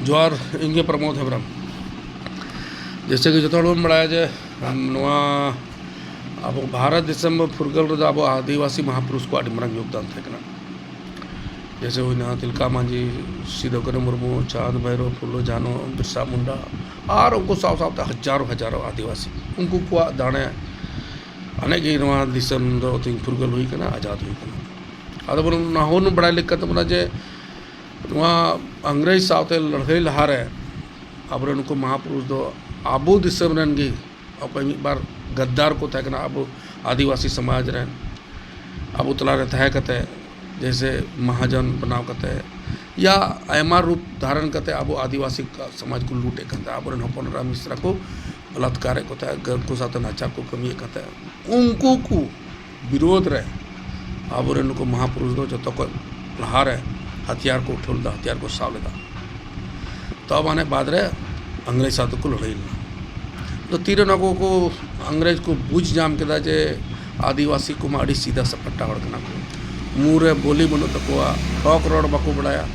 जोहार इंगे प्रमोद हेम्ब्रम जैसे कि जो बड़ा जे अब भारत दिसम फुरगल अब आदिवासी महापुरुष को आदि मारंग योगदान थे जैसे हुईना तिलका मांझी सिदो कान्हू मुर्मू चांद भैरव फुलो झानो बिरसा मुंडा और उनको साव सावते हजारों हजारों आदिवासी उनको को दाने अनेक दिसम दो तीन फुरगल हुई कना आजाद हुई कना अद बन नाहोन बड़ा लेक बना जे अंग्रेज सावते लड़ाई लहारे अब उनको महापुरुष दो आबू दिसम रन गी अकोय मिद बार गद्दार को तहकना अब आदिवासी समाज रन अब तला रे तहे कते जैसे महाजन बनाव कते या आयमा रूप धारण कते अब आदिवासी समाज को लूटे कते अब हपन राम मिश्रा को बलात्कार कते घर को साथ नाचार को कमी कते उनको को विरोध रे अब उनको महापुरुष दो जो को लहारे हथियार को उठल हथियार को साव लेदा तो अब आने बाद रे अंग्रेज साथ को लड़ाई तो तीर नगो को अंग्रेज को बुझ जाम के जे आदिवासी को मा सीधा सपट्टा हड़कना को मुरे बोली बनो तकोआ ठोक रोड बाको बड़ाया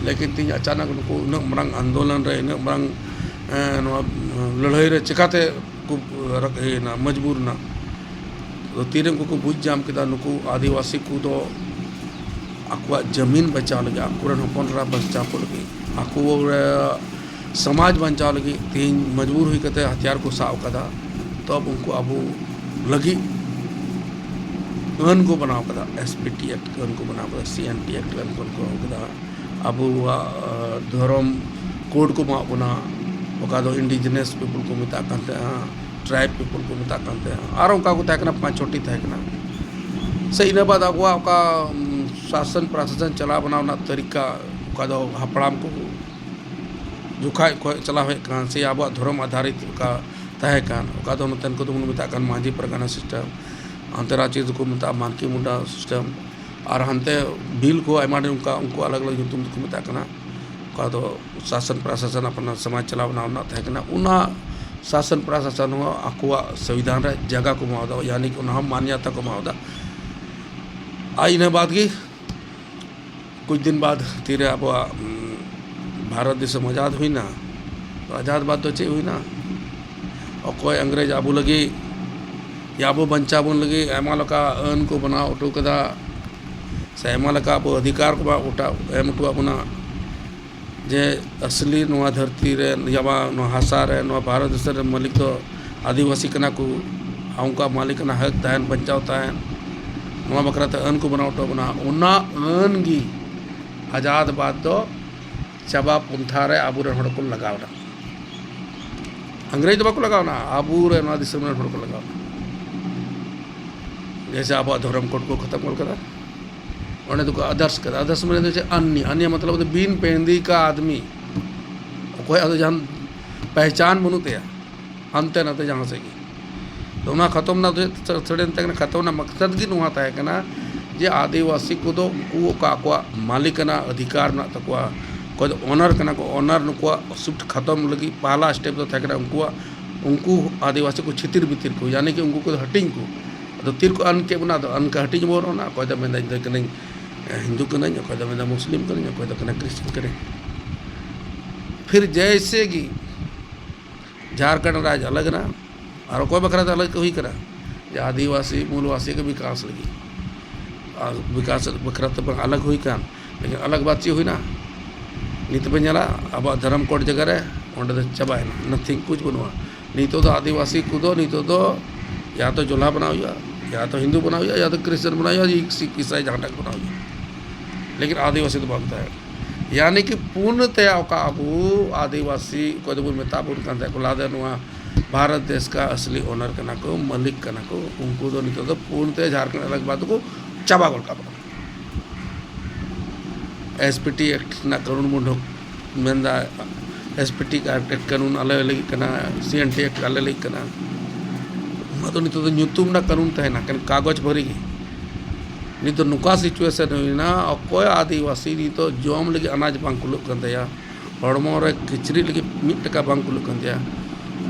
लेकिन तीन अचानक उनको इन मरंग आंदोलन रे इन मरंग लड़ाई रे चिकाते को ना मजबूर ना तो तीर को बुझ जाम के नुकु आदिवासी को तो आकुआ जमीन बचाव लगे आकुरन हपनरा बचाव को लगे आकु समाज बचाव लगे तीन मजबूर हुई कते हथियार को साव कदा तो अब उनको अब लगी अन को बनाव कदा एसपीटी एक्ट अन को बनाव कदा सीएनटी एक्ट अन को कदा अब धर्म कोड को मा बना ओका दो इंडिजिनस पीपल को मिता करते हैं ट्राइब पीपल को मिता करते हैं और उनका को तहकना 5 छोटी तहकना से इन बाद अगुआ का शासन प्रशासन चला बनावना तरीका ओका दो हपड़ाम को जुखा चला कान से अब धर्म आधारित का तहे कान ओका दो नतन को मिता कान मांझी परगना सिस्टम अंतर्राज्य को मिता मानकी मुंडा सिस्टम और हंते बिल को आयमाने उनको अलग अलग युतुम को मिता कना का दो शासन प्रशासन अपना समाज चला बनावना तहकना उना शासन प्रशासन हो आकुआ संविधान रे जगह को मावदा यानी कि उना मान्यता को मावदा आई ने बात की कुछ दिन बाद तीरे अब भारत देश आज़ाद हुई ना तो आज़ाद बाद तो चे हुई ना और कोई अंग्रेज आबू लगी या अब बंचा बन लगी एमा लका अन को बना उठो कदा से एमा लका अब अधिकार को उठा एम उठवा बना जे असली नवा धरती रे याबा नो हासा रे नो भारत देश रे मालिक तो आदिवासी कना को आउका मालिक ना हक तहन बचाव तहन नवा बकरा ते अन को बना उठो बना उना अन गी आज़ाद बाद दो चाबा पुंथा रे आबू रे हड़ को लगावना अंग्रेज बाको लगावना आबू रे नवा दिसम रे हड़ को लगावना जैसे अब धर्म कोड को खत्म कर उन्हें तो आदर्श कर आदर्श में जैसे अन्य अन्य मतलब तो बिन पेंदी का आदमी कोई जहाँ पहचान बनूते अंते ना जहाँ से तो ना खत्म ना सड़न तक खत्म ना मकसद की नुआ है कना जे आदिवासी को तो वो का मालिक ना अधिकार ना तकवा कोई ओनर कना को ओनर नुकुआ शिफ्ट खत्म लगी पहला स्टेप तो थे उनको आदिवासी को छितिर बितिर को यानी कि उनको को हटिंग को तो तीर को अन के बना दो अन का हटिंग बोल ना कोई तो मैं हिंदू करें कोई तो मैं मुस्लिम करें कोई तो क्रिश्चियन करें फिर जैसे कि झारखंड राज्य अलग ना और कोई बकरा तो अलग हुई करा आदिवासी मूलवासी का विकास लगी विकास बकरा तो अलग हुई कान लेकिन अलग बात हुई ना नित पे नाला अब धर्म कोड जगह रे ओंडे चाबाए ना नथिंग कुछ बनवा नहीं तो आदिवासी कूदो नहीं तो या तो जोला बनाओ या तो हिंदू बनाओ या तो क्रिश्चियन बनाओ या सिख ईसाई जहाँ तक बनाओ लेकिन आदिवासी तो बनता है यानी कि पूर्णतया का अबू आदिवासी को मेताबुन करता है लादे नुआ भारत देश का असली ओनर करना को मलिक करना को उनको तो नहीं तो पूर्णतया झारखंड अलग बात को चाबा गोल का एसपीटी एक्ट ना कानून मुंडो मेंदा एसपीटी का एक्ट कानून अलग अलग करना सीएनटी एक्ट अलग अलग करना तो नहीं तो ᱧᱩᱛᱩᱢ ना कानून तहना कागज भरी नहीं तो नुका सिचुएशन हुईना अकोय आदिवासी नहीं तो जम लगे अनाज बांग कुलुक कन तया हड़मो रे किचरी लगे 1 टका बांग कुलुक कन तया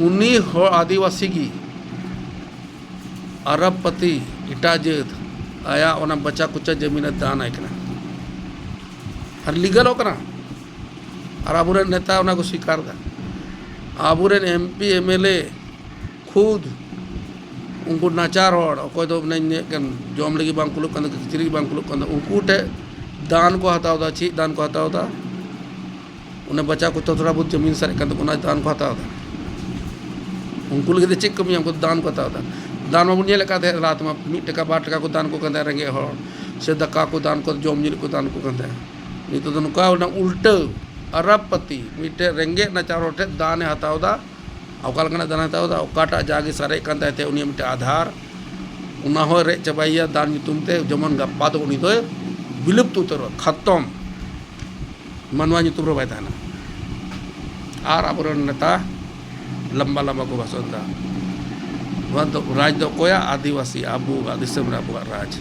उनी हो आदिवासी की अरबपति इटा जेत आया ओना बचा कुचा जमीन दान आयकना हर लीगल होकना और आबुरे नेता उना को स्वीकार दा आबुरे MP MLA खुद उनको नाचार होड़ अकोय दो जम लगी बांग कुलुक कंद किचरी बांग कुलुक कंद उनको टे दान को हताव दा ची दान को हताव दा उन्हें बच्चा को तो थोड़ा बहुत जमीन सारे कंद उन्हें दान को हताव दा उनको लगे चेक कमी हमको दान को हताव दा दान में बुनिया लेका थे रात में 1 टका 2 टका को दान को कंदे रेंगे होड़ से दक्का को दान को जम जिल को दान को कंदे नहीं तो नुका उल्टे अरबपति मिटे रेंगे नाचार होटे दान हताव दा अवकाल कना दान हताव दा ओकाटा जागे सारे कंदे थे उन्हें मिटे आधार उना हो रे चबाइया दान नितुम ते जमन गप्पा तो उन्हीं तो विलुप्त उतर खत्म मनवा नितुम रो बैठा ना आर अब नेता लंबा लंबा को बसंता वह तो राज दो कोया आदिवासी आबू दिसम रे आबू राज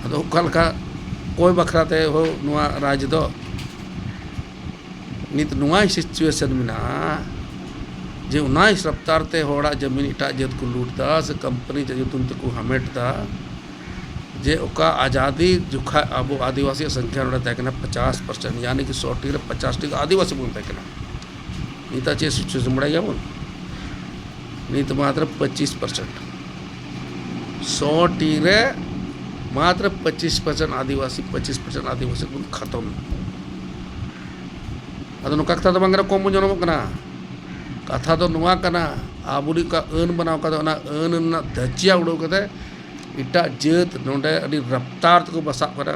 अदो ओकाल का कोई बखराते हो नुआ राज दो नित नुआ सिचुएशन में ना जे उन्नाइस रफ्तार ते होड़ा जमीन इटा जत को लूटता से कंपनी जतुन को हमेटता जे ओका आज़ादी जुखा अब आदिवासी संख्या तकना 50% यानी कि 100 50 आदिवासी बोल तकना नीता चे सिचुएशन बढ़ाइया बोल नहीं तो मात्र 25% 100 मात्र 25% आदिवासी 25% आदिवासी को खत्म अदो कथा तो बंगरा कम जनम कना कथा तो नुआ कना आबुरी का अन बनाव का अन ना धचिया उड़ो कते इटा जेत नोडे अडी रफ्तार को बसा करा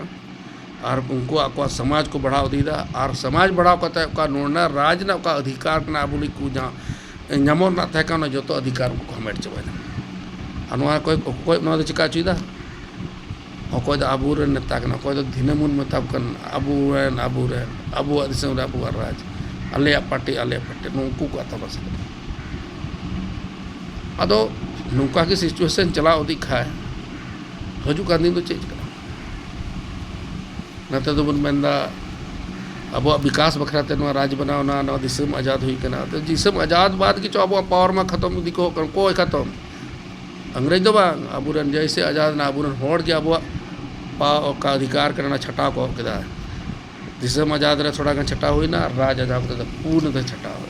और उनको आको समाज को बढ़ाव दीदा और समाज बढ़ाव कते का नोना राज ना का अधिकार ना आबुरी को जा ᱧᱟᱢᱚ ना ᱛᱟᱦᱮᱸ ᱠᱟᱱᱟ ᱡᱚᱛᱚ अधिकार को हमेट चबायना और ᱱᱚᱣᱟ कोई ᱱᱚᱣᱟ ᱫᱚ ᱪᱤᱠᱟ ᱪᱩᱭᱫᱟ ᱚᱠᱚᱭ ᱫᱚ ᱟᱵᱩᱨᱮᱱ ᱱᱮᱛᱟ ᱠᱟᱱᱟ ᱚᱠᱚᱭ ᱫᱚ ᱫᱤᱱᱟᱹᱢᱩᱱ ᱢᱮᱛᱟᱵ ᱠᱟᱱ ᱟᱵᱩᱨᱮᱱ ᱟᱵᱩᱣᱟᱜ ᱫᱤᱥᱚᱢ ᱨᱮ ᱟᱵᱩᱣᱟᱜ ᱨᱟᱡᱽ ᱟᱞᱮᱭᱟᱜ ᱯᱟर्टी ᱱᱩᱝᱠᱩ ᱠᱚ ᱟᱛᱟᱵᱟᱥ ᱟᱫᱚ ᱱᱚᱝᱠᱟ ᱜᱮ सिचुएशन चलाव इदी खाए हजू का दिन तो चेंज करा नते तो बन मेंदा अब विकास बखराते राज बनावना दिसम आजाद हुई कना तो दिसम आजाद बाद की अब पावर में खत्म दिखो कोई खत्म अंग्रेज दो बांग अबुरन जैसे आजाद ना अबुरन होड़ के अब का अधिकार करना छटा को कदा दिसम आजाद रे थोड़ा छटा हुई ना राज आजाद तो पूर्ण छटा हो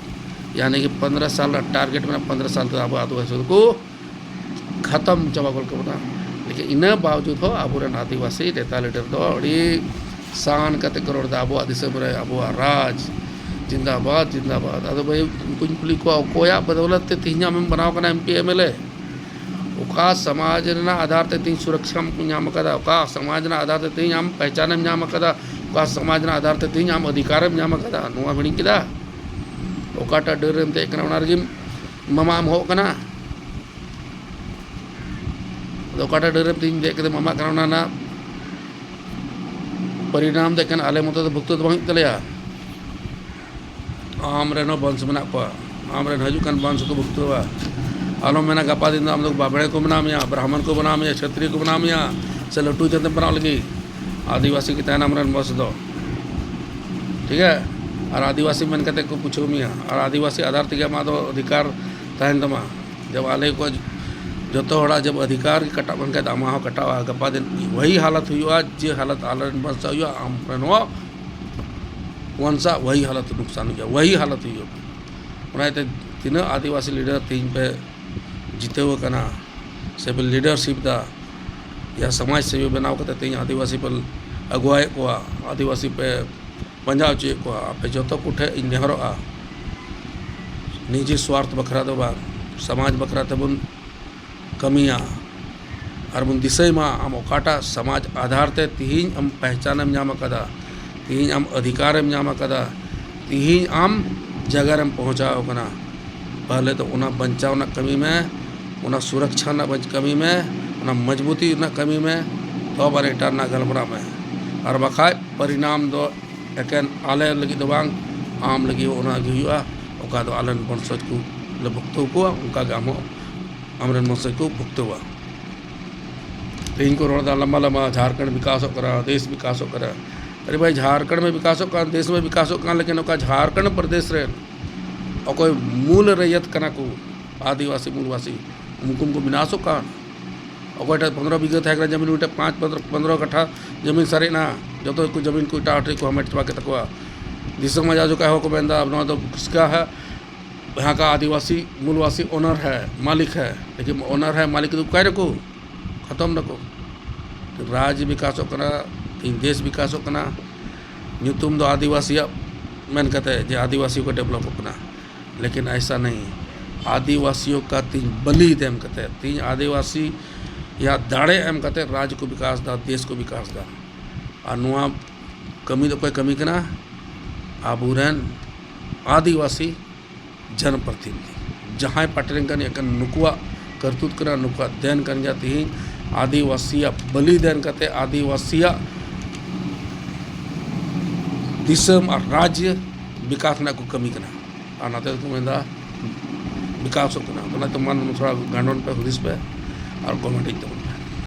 यानी कि 15 साल टारगेट में 15 साल तो अब आदिवासी को खत्म चाबा को बना लेकिन इन बावजूद हो अबुरन आदिवासी नेता लीडर दो अड़ी शान कते करोड़ दा अब दिसम रे अब राज जिंदाबाद जिंदाबाद अदो भाई कुछ पुली को कोया बदौलत ते तिहिया में बनाव कना MP MLA ओका समाज ना आधार ते तीन सुरक्षा को नाम कदा ओका समाज ना आधार ते तीन नाम पहचान में नाम कदा ओका समाज ना आधार ते तीन नाम अधिकार में नाम कदा नुआ बणी किदा ओकाटा डरम ते कना उनार गिम ममाम हो कना ओकाटा डरम तीन दे के ममा कना ना परिणाम देखें आले मत भुक्त तो बंग तलेया आम रेनो बंश मना को आम रेन हजुकान बंश को भुक्त हुआ आलो मेना गपा दिन हम लोग बाबड़े को बनामिया ब्राह्मण को बनामिया क्षत्रिय को बनामिया से लट्टू चंद बनाव लगी आदिवासी की तैनाम रन बस दो ठीक है और आदिवासी मन कहते को पूछो मिया और आदिवासी आधार तक मा दो अधिकार तहन तमा जब आले को जो तो होड़ा जब अधिकार की कटा बन के दामा कटावा गपा दिन वही हालत हुई जे हालत आलर बंसा हुआ आम रनवा वंशा वही हालत नुकसान हुआ वही हालत हुई उन्हें तीन आदिवासी लीडर तीन पे जीते हुए कना से लीडरशिप दा या समाज सेवी बनाव करते तीन आदिवासी पर अगुवाई को आदिवासी पे पंजाब चे को पे जो तो कुठे नेहरो निजी स्वार्थ बखरा दो बा समाज बखरा तबुन कमिया और बुन दिशा में आम ओकाटा समाज आधार ते तीन आम पहचान में नाम कदा तीन आम अधिकार में नाम कदा तीन आम जगह में पहुँचाओ कना पहले तो उना बचाव ना कमी में उना सुरक्षा ना कमी में उना मजबूती ना कमी में तो बार इटार ना गलबरा में और बखाय परिणाम दो एकेन आले लगी दो बांग आम लगी उना हुआ ओका दो आलन बंशज को भुगतो को उनका गामो अमरन मौसम को भुगत हुआ तीन को रोड़ा लंबा लंबा झारखंड विकास करा देश विकास करा अरे भाई झारखंड में विकास का देश में विकास का लेकिन झारखंड प्रदेश रे और कोई मूल रैयत कना को आदिवासी मूलवासी उनको विनाशो का और 15 बीघा थे जमीन उठे 5-15 कट्ठा जमीन सरे ना जो तो जमीन को इटा को हमें चबा के तकवा दिसम मजा जो कहो को बेंदा अब तो किसका है, यहाँ का आदिवासी मूलवासी ओनर है, मालिक है, लेकिन ओनर है मालिक तो कह रखो ख़त्म रखो। तो राज्य विकास होना, तीन देश विकास होना, ᱧᱩᱛᱩᱢ दो आदिवासी मैन कहते हैं जो आदिवासियों को डेवलप होना, लेकिन ऐसा नहीं। आदिवासियों का तीन बलि देम कहते हैं, तीन आदिवासी या दाड़े एम कहते राज्य को विकास दा, देश को विकास दा। और नुआ कमी तो कोई कमी करना आबूरन आदिवासी जनप्रतिनिधि जहाँ पाटन कर नुकुआ करतूत करना, नुकुआ देन कर जाती आदिवासी बलि देन करते आदिवासी दिसम और राज्य विकास ना को कमी करना और नाते को मेंदा विकास होना तो मन थोड़ा गांडोन पे हुदिस पे और गवर्नमेंट